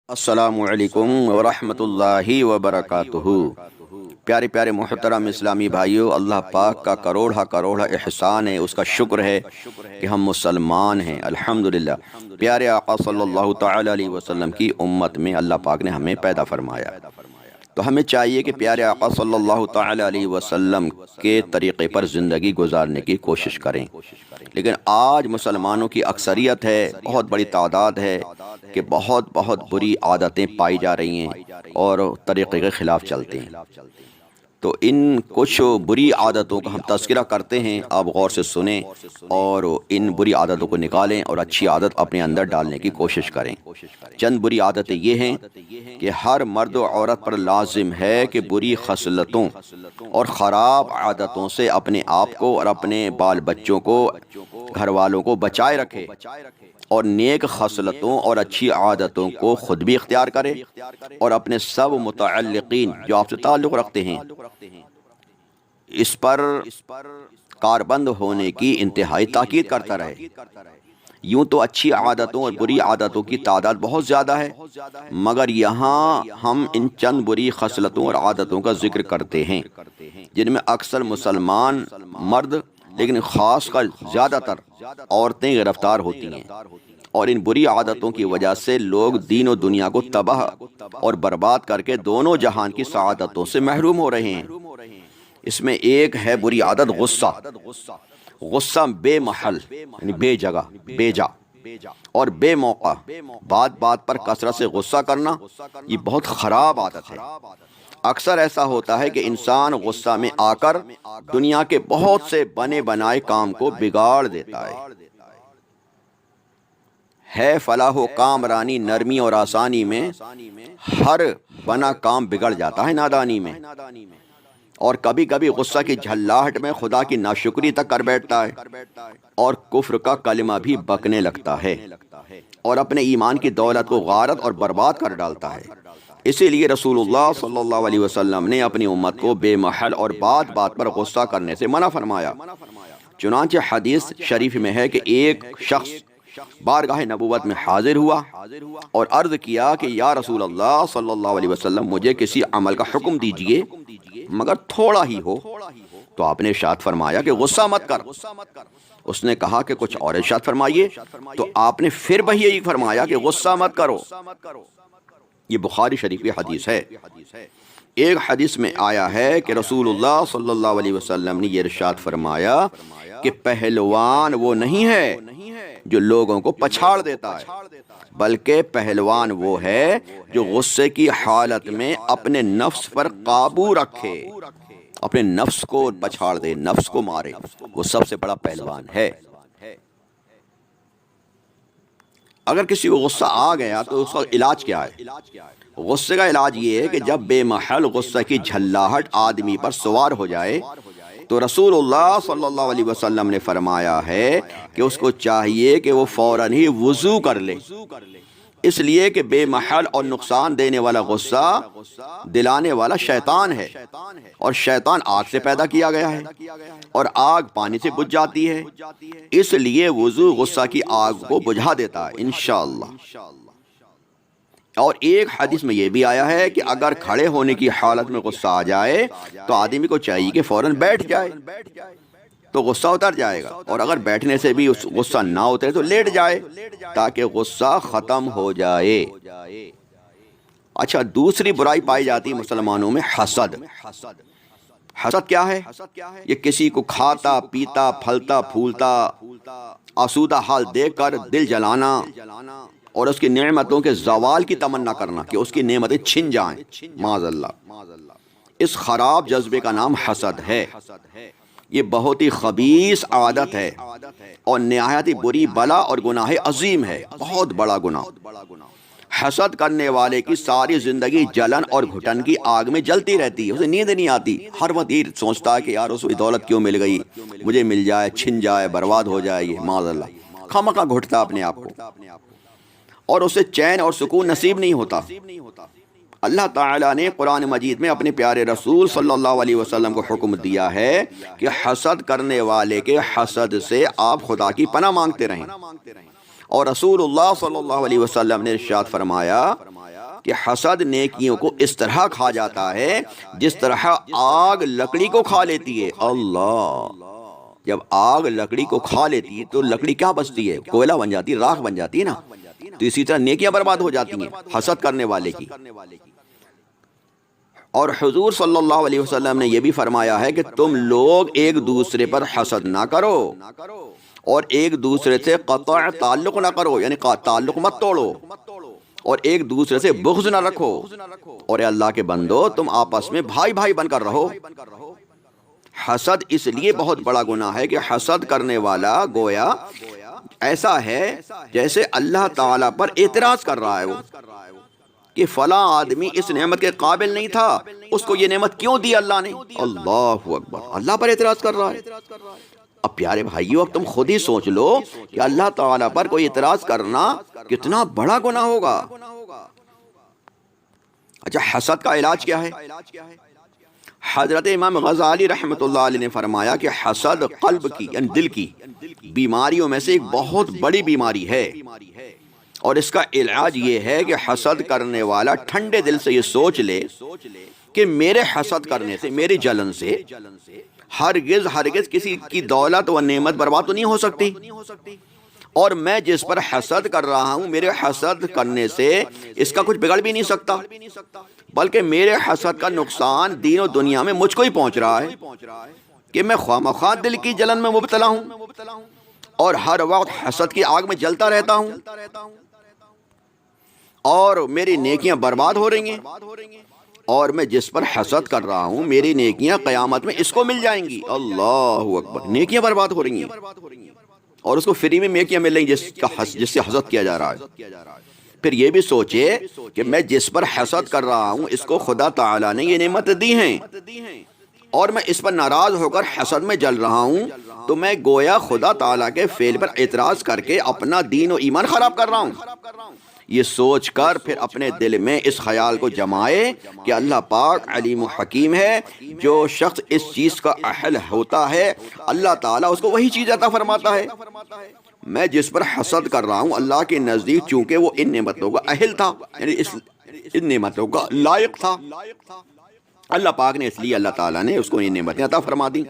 السلام علیکم ورحمۃ اللہ وبرکاتہ۔ پیارے پیارے محترم اسلامی بھائیوں، اللہ پاک کا کروڑا کروڑا احسان ہے، اس کا شکر ہے کہ ہم مسلمان ہیں الحمدللہ۔ پیارے آقا صلی اللہ تعالی علیہ وسلم کی امت میں اللہ پاک نے ہمیں پیدا فرمایا، تو ہمیں چاہیے کہ پیارے آقا صلی اللہ تعالی علیہ وسلم کے طریقے پر زندگی گزارنے کی کوشش کریں۔ لیکن آج مسلمانوں کی اکثریت ہے، بہت بڑی تعداد ہے کہ بہت بری عادتیں پائی جا رہی ہیں اور طریقے کے خلاف چلتے ہیں۔ تو ان کچھ بری عادتوں کا ہم تذکرہ کرتے ہیں، آپ غور سے سنیں اور ان بری عادتوں کو نکالیں اور اچھی عادت اپنے اندر ڈالنے کی کوشش کریں۔ چند بری عادتیں یہ ہیں کہ ہر مرد و عورت پر لازم ہے کہ بری خصلتوں اور خراب عادتوں سے اپنے آپ کو اور اپنے بال بچوں کو، گھر والوں کو بچائے رکھے، اور نیک خصلتوں اور اچھی عادتوں کو خود بھی اختیار کرے اور اپنے سب متعلقین جو آپ سے تعلق رکھتے ہیں اس پر کاربند ہونے کی انتہائی تاکید کرتا رہے۔ یوں تو اچھی عادتوں اور بری عادتوں کی تعداد بہت زیادہ ہے، مگر یہاں ہم ان چند بری خصلتوں اور عادتوں کا ذکر کرتے ہیں جن میں اکثر مسلمان مرد، لیکن خاص کر زیادہ تر عورتیں گرفتار ہوتی ہیں، اور ان بری عادتوں کی وجہ سے لوگ دین و دنیا کو تباہ اور برباد کر کے دونوں جہان کی سعادتوں سے محروم ہو رہے ہیں۔ اس میں ایک ہے بری عادت غصہ۔ غصہ بے محل یعنی بے جگہ، بے جا اور بے موقع بات بات پر کثرت سے غصہ کرنا، یہ بہت خراب عادت ہے۔ اکثر ایسا ہوتا ہے کہ انسان غصہ میں آ کر دنیا کے بہت سے بنے بنائے کام کو بگاڑ دیتا ہے فلاح و کامرانی نرمی اور آسانی میں، ہر بنا کام بگڑ جاتا ہے نادانی میں، اور کبھی کبھی غصہ کی جھلاہٹ میں خدا کی ناشکری تک کر بیٹھتا ہے اور کفر کا کلمہ بھی بکنے لگتا ہے اور اپنے ایمان کی دولت کو غارت اور برباد کر ڈالتا ہے۔ اسی لیے رسول اللہ صلی اللہ علیہ وسلم نے اپنی امت کو بے محل اور بات بات پر غصہ کرنے سے منع فرمایا۔ چنانچہ حدیث شریف میں ہے کہ ایک شخص بارگاہ نبوت میں حاضر ہوا اور عرض کیا کہ یا رسول اللہ صلی اللہ علیہ وسلم، مجھے کسی عمل کا حکم دیجئے مگر تھوڑا ہی ہو۔ تو آپ نے ارشاد فرمایا کہ غصہ مت کر۔ اس نے کہا کہ کچھ اور ارشاد فرمائیے، تو آپ نے پھر وہی یہی فرمایا کہ غصہ مت کرو۔ یہ بخاری شریف کی حدیث ہے۔ ایک حدیث میں آیا ہے کہ رسول اللہ صلی اللہ علیہ وسلم نے یہ ارشاد فرمایا کہ پہلوان وہ نہیں ہے جو لوگوں کو پچھاڑ دیتا ہے، بلکہ پہلوان وہ ہے جو غصے کی حالت میں اپنے نفس پر قابو رکھے، اپنے نفس کو پچھاڑ دے، نفس کو مارے، وہ سب سے بڑا پہلوان ہے۔ اگر کسی کو غصہ آ گیا تو اس کا علاج کیا ہے؟ غصے کا علاج یہ ہے کہ جب بے محل غصہ کی جھلاہٹ آدمی پر سوار ہو جائے تو رسول اللہ صلی اللہ علیہ وسلم نے فرمایا ہے کہ اس کو چاہیے کہ وہ فوراً ہی وضو کر لے، اس لیے کہ بے محل اور نقصان دینے والا غصہ دلانے والا شیطان ہے، اور شیطان آگ سے پیدا کیا گیا ہے اور آگ پانی سے بجھ جاتی ہے، اس لیے وضو غصہ کی آگ کو بجھا دیتا ہے انشاءاللہ۔ اور ایک حدیث میں یہ بھی آیا ہے کہ اگر کھڑے ہونے کی حالت میں غصہ آ جائے تو آدمی کو چاہیے کہ فوراً بیٹھ جائے تو غصہ اتر جائے گا، اور اگر بیٹھنے سے بھی غصہ نہ اترے تو لیٹ جائے تاکہ غصہ ختم ہو جائے۔ اچھا، دوسری برائی پائی جاتی ہے مسلمانوں میں حسد۔ حسد کیا ہے؟ یہ کسی کو کھاتا پیتا پھلتا پھولتا آسودہ حال دیکھ کر دل جلانا اور اس کی نعمتوں کے زوال کی تمنا کرنا کہ اس کی نعمتیں چھن جائیں، معاذ اللہ۔ اس خراب جذبے کا نام حسد ہے۔ یہ بہت ہی خبیث عادت ہے اور نہایت ہی بری بلا اور گناہ عظیم ہے، بہت بڑا گناہ۔ حسد کرنے والے کی ساری زندگی جلن اور گھٹن کی آگ میں جلتی رہتی ہے، اسے نیند نہیں آتی، ہر وقت یہ سوچتا ہے کہ یار اس کو دولت کیوں مل گئی، مجھے مل جائے، چھن جائے، برباد ہو جائے، یہ معاذ اللہ۔ خامخواہ گھٹتا اپنے آپ کو اور اسے چین اور سکون نصیب نہیں ہوتا۔ اللہ تعالیٰ نے قرآن مجید میں اپنے پیارے رسول صلی اللہ علیہ وسلم کو حکم دیا ہے کہ حسد کرنے والے کے حسد سے آپ خدا کی پناہ مانگتے رہیں، اور رسول اللہ صلی اللہ علیہ وسلم نے ارشاد فرمایا کہ حسد نیکیوں کو اس طرح کھا جاتا ہے جس طرح آگ لکڑی کو کھا لیتی ہے۔ اللہ، جب آگ لکڑی کو کھا لیتی ہے تو لکڑی کیا بچتی ہے؟ کوئلہ بن جاتی ہے، راکھ بن جاتی ہے نا۔ تو اسی طرح نیکیاں برباد ہو جاتی ہیں حسد کرنے والے کی۔ اور حضور صلی اللہ علیہ وسلم نے یہ بھی فرمایا ہے کہ تم لوگ ایک دوسرے پر حسد نہ کرو اور ایک دوسرے سے قطع تعلق نہ کرو، یعنی تعلق مت توڑو، اور ایک دوسرے سے بغض نہ رکھو، اور اے اللہ کے بندو تم آپس میں بھائی بھائی بن کر رہو۔ حسد اس لیے بہت بڑا گناہ ہے کہ حسد کرنے والا گویا ایسا ہے جیسے اللہ تعالیٰ پر اعتراض کر رہا ہے وہ، کہ فلاں آدمی اس نعمت کے قابل نہیں تھا، اس کو یہ نعمت کیوں دی اللہ نے؟ اللہ اکبر، اللہ پر اعتراض کر رہا ہے۔ اب پیارے بھائیو، اب تم خود ہی سوچ لو کہ اللہ تعالیٰ پر کوئی اعتراض کرنا کتنا بڑا گناہ ہوگا۔ اچھا، حسد کا علاج کیا ہے؟ حضرت امام غزالی رحمۃ اللہ علیہ نے فرمایا کہ حسد قلب کی، یعنی دل کی بیماریوں میں سے ایک بہت بڑی بیماری ہے، اور اس کا علاج یہ ہے کہ حسد کرنے والا ٹھنڈے دل سے یہ سوچ لے کہ میرے حسد کرنے سے، میری جلن سے ہرگز کسی کی دولت و نعمت برباد تو نہیں ہو سکتی، اور میں جس پر حسد کر رہا ہوں میرے حسد کرنے سے اس کا کچھ بگڑ بھی نہیں سکتا، بلکہ میرے حسد کا نقصان دین و دنیا میں مجھ کو ہی پہنچ رہا ہے کہ میں خواہ دل کی جلن میں مبتلا ہوں اور ہر وقت حسد کی آگ میں جلتا رہتا ہوں، اور میری نیکیاں برباد ہو رہی ہیں، اور میں جس پر حسد کر رہا ہوں میری نیکیاں قیامت میں اس کو مل جائیں گی۔ اللہ اکبر، نیکیاں برباد ہو رہی ہیں اور اس کو فری میں نیکیاں مل رہی ہیں جس سے حسد کیا جا رہا ہے۔ پھر یہ بھی سوچے کہ میں جس پر حسد کر رہا ہوں اس کو خدا تعالیٰ نے یہ نعمت دی ہیں، اور میں اس پر ناراض ہو کر حسد میں جل رہا ہوں، تو میں گویا خدا تعالیٰ کے فعل پر اعتراض کر کے اپنا دین و ایمان خراب کر رہا ہوں۔ یہ سوچ کر پھر اپنے دل میں اس خیال کو جمائے کہ اللہ پاک علیم و حکیم ہے، جو شخص اس چیز کا اہل ہوتا ہے اللہ تعالیٰ اس کو وہی چیز عطا فرماتا ہے۔ میں جس پر حسد کر رہا ہوں اللہ کے نزدیک چونکہ وہ ان نعمتوں کا اہل تھا، یعنی ان نعمتوں کا لائق تھا، اللہ پاک نے اس لیے اللہ تعالیٰ نے اس کو یہ نعمتیں عطا فرما دی،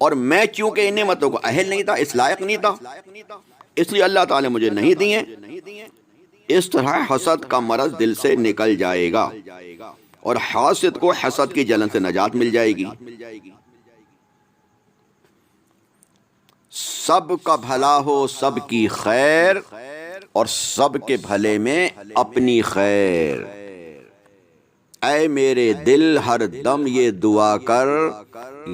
اور میں چونکہ ان نعمتوں کو اہل نہیں تھا، اس لائق نہیں تھا، اس لیے اللہ تعالیٰ مجھے نہیں دیے۔ اس طرح حسد کا مرض دل سے نکل جائے گا اور حاسد کو حسد کی جلن سے نجات مل جائے گی۔ سب کا بھلا ہو سب کی خیر، اور سب کے بھلے میں اپنی خیر۔ اے میرے دل ہر دم یہ دعا کر،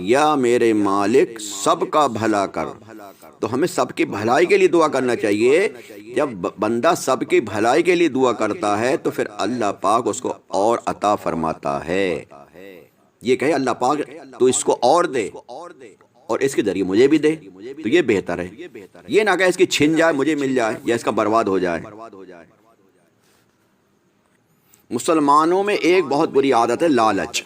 یا میرے مالک سب کا بھلا کر۔ تو ہمیں سب کی بھلائی کے لیے دعا کرنا چاہیے۔ جب بندہ سب کی بھلائی کے لیے دعا کرتا ہے تو پھر اللہ پاک اس کو اور عطا فرماتا ہے۔ یہ کہے اللہ پاک تو اس کو اور دے، اور اس کے ذریعے مجھے بھی دے، تو یہ بہتر ہے۔ یہ نہ کہ اس کی چھن جائے مجھے مل جائے، یا اس کا برباد ہو جائے۔ مسلمانوں میں ایک بہت بری عادت ہے لالچ۔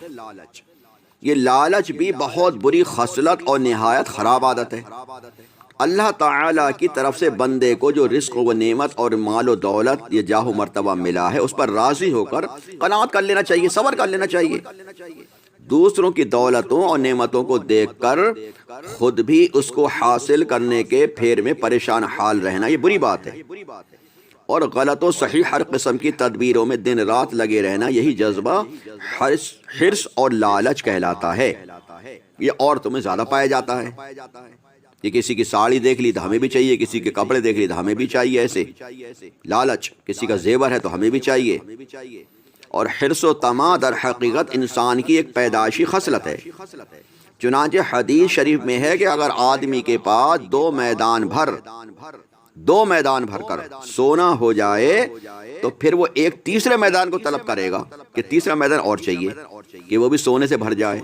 یہ لالچ بھی بہت بری خصلت اور نہایت خراب عادت ہے۔ اللہ تعالیٰ کی طرف سے بندے کو جو رزق و نعمت اور مال و دولت یہ جاہ و مرتبہ ملا ہے اس پر راضی ہو کر قناعت کر لینا چاہیے، صبر کر لینا چاہیے۔ دوسروں کی دولتوں اور نعمتوں کو دیکھ کر خود بھی اس کو حاصل کرنے کے پھیر میں پریشان حال رہنا یہ بری بات ہے، اور غلط و صحیح ہر قسم کی تدبیروں میں دن رات لگے رہنا یہی جذبہ حرص اور لالچ کہلاتا ہے۔ یہ عورتوں میں زیادہ پایا جاتا ہے کہ کسی کی ساڑی دیکھ لی تو ہمیں بھی چاہیے، کسی کے کپڑے دیکھ لی تو ہمیں بھی چاہیے، ایسے لالچ، کسی کا زیور ہے تو ہمیں بھی چاہیے۔ اور حرص و طمع در حقیقت انسان کی ایک پیدائشی خصلت ہے۔ چنانچہ حدیث شریف میں ہے کہ اگر آدمی کے پاس دو میدان بھر کر سونا ہو جائے تو پھر وہ ایک تیسرے میدان کو طلب کرے گا کہ تیسرا میدان اور چاہیے کہ وہ بھی سونے سے بھر جائے۔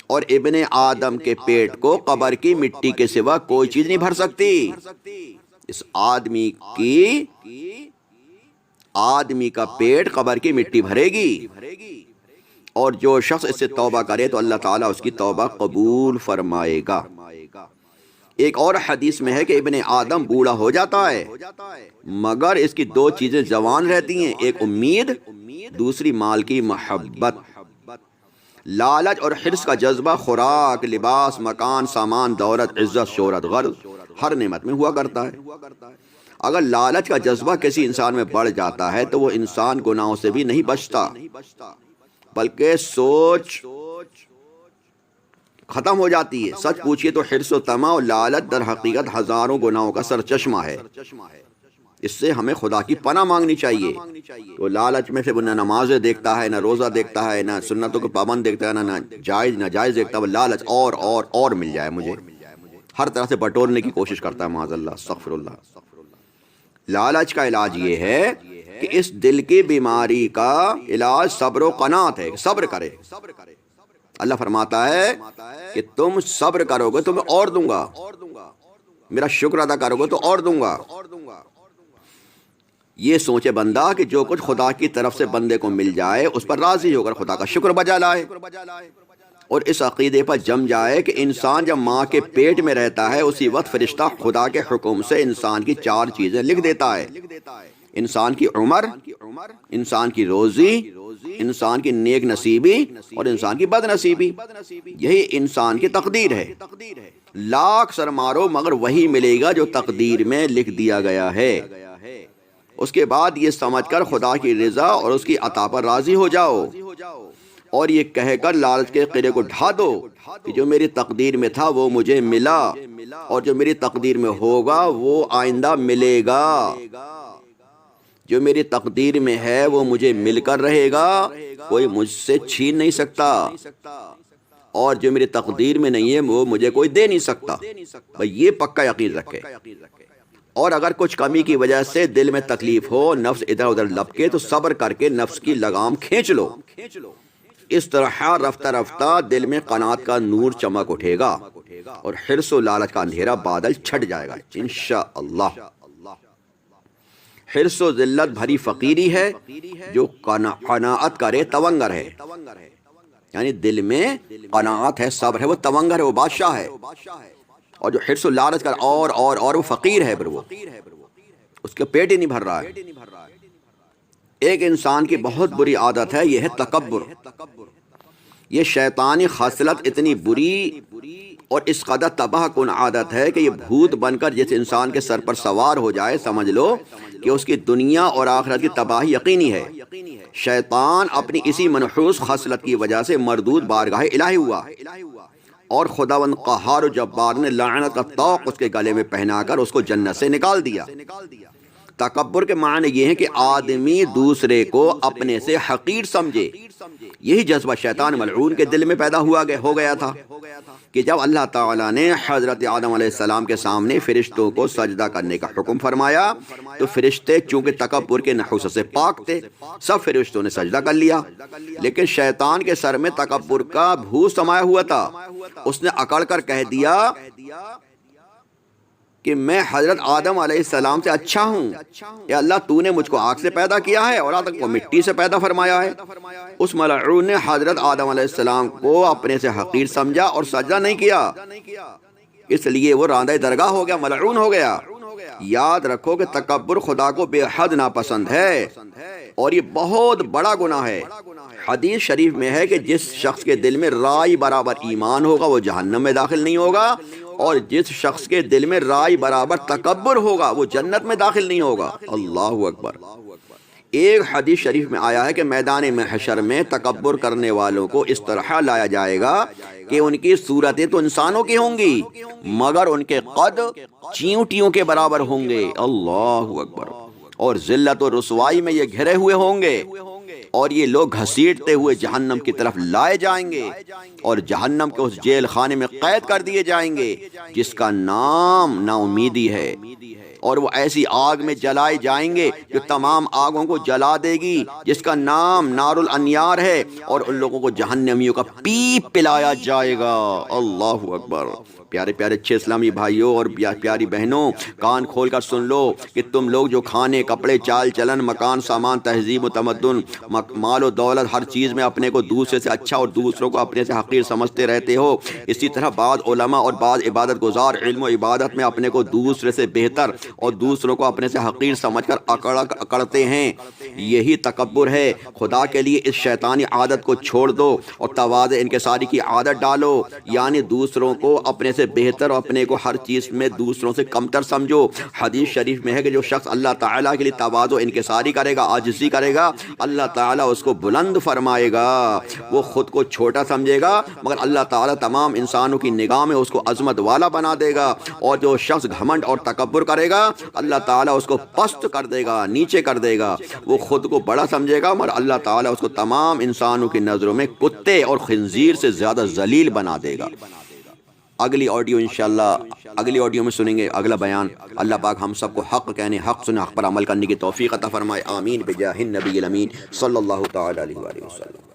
اور ابن آدم کے پیٹ کو قبر کی مٹی کے سوا کوئی چیز نہیں بھر سکتی۔ اس آدمی کا پیٹ قبر کی مٹی بھرے گی، اور جو شخص اس سے توبہ کرے تو اللہ تعالیٰ اس کی توبہ قبول فرمائے گا۔ ایک اور حدیث میں ہے کہ ابن آدم بوڑھا ہو جاتا ہے مگر اس کی دو چیزیں جوان رہتی ہیں، ایک امید، دوسری مال کی محبت۔ لالچ اور حرص کا جذبہ خوراک، لباس، مکان، سامان، دولت، عزت، شہرت، غرض ہر نعمت میں ہوا کرتا ہے۔ اگر لالچ کا جذبہ کسی انسان میں بڑھ جاتا ہے تو وہ انسان گناہوں سے بھی نہیں بچتا، بلکہ سوچ ختم ہو جاتی ہے۔ سچ پوچھئے تو حرص و طمع اور لالچ در حقیقت ہزاروں گناہوں کا سرچشمہ ہے۔ اس سے ہمیں خدا کی پناہ مانگنی چاہیے۔ وہ لالچ میں سے وہ نہ نمازیں دیکھتا ہے، نہ روزہ دیکھتا ہے، نہ سنتوں کو پابند دیکھتا ہے، نہ جائز ناجائز دیکھتا ہے، وہ لالچ اور مل جائے مجھے، ہر طرح سے بٹورنے کی کوشش کرتا ہے، معاذ اللہ، استغفر اللہ۔ لالچ کا علاج یہ ہے کہ اس دل کی بیماری کا علاج صبر و قناعت ہے، صبر کرے۔ اللہ فرماتا ہے کہ تم صبر کرو گے تو میں اور دوں گا، میرا شکر ادا کرو گے تو اور دوں گا۔ یہ سوچے بندہ کہ جو کچھ خدا کی طرف سے بندے کو مل جائے اس پر راضی ہو کر خدا کا شکر بجا لائے، اور اس عقیدے پر جم جائے کہ انسان جب ماں کے پیٹ میں رہتا ہے اسی وقت فرشتہ خدا کے حکم سے انسان کی چار چیزیں لکھ دیتا ہے: انسان کی عمر، انسان کی روزی، انسان کی نیک نصیبی اور انسان کی بد نصیبی۔ یہی انسان کی تقدیر ہے۔ لاکھ سر مارو مگر وہی ملے گا جو تقدیر میں لکھ دیا گیا ہے۔ اس کے بعد یہ سمجھ کر خدا کی رضا اور اس کی عطا پر راضی ہو جاؤ، اور یہ کہہ کر لالچ کے قلعے کو ڈھا دو کہ جو میری تقدیر میں تھا وہ مجھے ملا، اور جو میری تقدیر میں ہوگا وہ آئندہ ملے گا۔ جو میری تقدیر میں ہے وہ مجھے مل کر رہے گا، کوئی مجھ سے چھین نہیں سکتا، اور جو میری تقدیر میں نہیں ہے وہ مجھے کوئی دے نہیں سکتا۔ بھئی یہ پکا یقین رکھے۔ اور اگر کچھ کمی کی وجہ سے دل میں تکلیف ہو، نفس ادھر ادھر لپکے، تو صبر کر کے نفس کی لگام کھینچ لو۔ اس طرح رفتہ رفتہ دل میں قناعت کا نور چمک اٹھے گا اور حرص و لالچ کا اندھیرا بادل چھٹ جائے گا انشاءاللہ۔ حرص و ذلت بھری فقیری ہے، جو قناعت کرے تونگر ہے۔ یعنی دل میں قناعت ہے، صبر ہے، وہ تونگر ہے، وہ بادشاہ ہے۔ اور جو حرص و لالچ کر اور وہ فقیر ہے، پھر وہ اس کے پیٹ ہی نہیں بھر رہا ہے۔ ایک انسان کی بہت بری عادت ہے، یہ ہے تکبر۔ یہ شیطانی خصلت اتنی بری اور اس قدر تباہ کن عادت ہے کہ یہ بھوت بن کر جس انسان کے سر پر سوار ہو جائے سمجھ لو کہ اس کی دنیا اور آخرت کی تباہی یقینی ہے۔ شیطان اپنی اسی منحوس خصلت کی وجہ سے مردود بارگاہ الہی ہوا، اور خداوند قہار و جبار نے لعنت کا طوق اس کے گلے میں پہنا کر اس کو جنت سے نکال دیا۔ تکبر کے معنی یہ ہے کہ آدمی دوسرے کو اپنے سے حقیر سمجھے۔ یہی جذبہ شیطان ملعون کے دل میں پیدا ہو گیا تھا کہ جب اللہ تعالیٰ نے حضرت آدم علیہ السلام کے سامنے فرشتوں کو سجدہ کرنے کا حکم فرمایا تو فرشتے چونکہ تکبر کے نحوست سے پاک تھے، سب فرشتوں نے سجدہ کر لیا، لیکن شیطان کے سر میں تکبر کا بھوت سمایا ہوا تھا۔ اس نے اکڑ کر کہہ دیا کہ میں حضرت آدم علیہ السلام سے اچھا ہوں، یا اللہ تو نے مجھ کو آگ سے پیدا کیا ہے اور آدم کو مٹی سے پیدا فرمایا ہے۔ اس ملعون نے حضرت آدم علیہ السلام کو اپنے سے حقیر سمجھا اور سجدہ نہیں کیا، اس لیے وہ راندہ درگاہ ہو گیا، ملعون ہو گیا۔ یاد رکھو کہ تکبر خدا کو بے حد ناپسند ہے، اور یہ بہت بڑا گناہ ہے۔ حدیث شریف میں ہے کہ جس شخص کے دل میں رائی برابر ایمان ہوگا وہ جہنم میں داخل نہیں ہوگا، اور جس شخص کے دل میں رائی برابر تکبر ہوگا وہ جنت میں داخل نہیں ہوگا۔ اللہ اکبر۔ ایک حدیث شریف میں آیا ہے کہ میدان محشر میں تکبر کرنے والوں کو اس طرح لایا جائے گا کہ ان کی صورتیں تو انسانوں کی ہوں گی مگر ان کے قد چیونٹیوں کے برابر ہوں گے۔ اللہ اکبر۔ اور ذلت و رسوائی میں یہ گھرے ہوئے ہوں گے، اور یہ لوگ گھسیٹتے ہوئے جہنم کی طرف لائے جائیں گے، اور جہنم کے اس جیل خانے میں قید کر دیے جائیں گے جس کا نام نا امیدی ہے۔ اور وہ ایسی آگ میں جلائے جائیں گے جو تمام آگوں کو جلا دے گی، جس کا نام نار الانیار ہے، اور ان لوگوں کو جہنمیوں کا پیپ پلایا جائے گا۔ اللہ اکبر۔ پیارے پیارے اچھے اسلامی بھائیوں اور پیاری بہنوں، کان کھول کر سن لو کہ تم لوگ جو کھانے، کپڑے، چال چلن، مکان، سامان، تہذیب و تمدن، مال و دولت، ہر چیز میں اپنے کو دوسرے سے اچھا اور دوسروں کو اپنے سے حقیر سمجھتے رہتے ہو، اسی طرح بعض علماء اور بعض عبادت گزار علم و عبادت میں اپنے کو دوسرے سے بہتر اور دوسروں کو اپنے سے حقیر سمجھ کر اکڑتے ہیں۔ یہی تکبر ہے۔ خدا کے لیے اس شیطانی عادت کو چھوڑ دو اور تواضع انکساری کی عادت ڈالو، یعنی دوسروں کو اپنے سے بہتر اور اپنے کو ہر چیز میں دوسروں سے کمتر سمجھو۔ حدیث شریف میں ہے کہ جو شخص اللہ تعالیٰ کے لیے تواضع انکساری کرے گا، عاجزی کرے گا، اللہ تعالیٰ اس کو بلند فرمائے گا۔ وہ خود کو چھوٹا سمجھے گا مگر اللہ تعالیٰ تمام انسانوں کی نگاہ میں اس کو عظمت والا بنا دے گا، اور جو شخص گھمنڈ اور تکبر کرے گا اللہ تعالیٰ اس کو پست کر دے گا، نیچے کر دے گا۔ وہ خود کو بڑا سمجھے گا مگر اللہ تعالیٰ اس کو تمام انسانوں کی نظروں میں کتے اور خنزیر سے زیادہ ذلیل بنا دے گا۔ اگلی آڈیو انشاءاللہ اگلی آڈیو میں سنیں گے اگلا بیان۔ اللہ پاک ہم سب کو حق کہنے، حق سنے، حق پر عمل کرنے کی توفیق عطا فرمائے۔ آمین بجاہ النبی الامین صلی اللہ تعالی علیہ وآلہ وسلم۔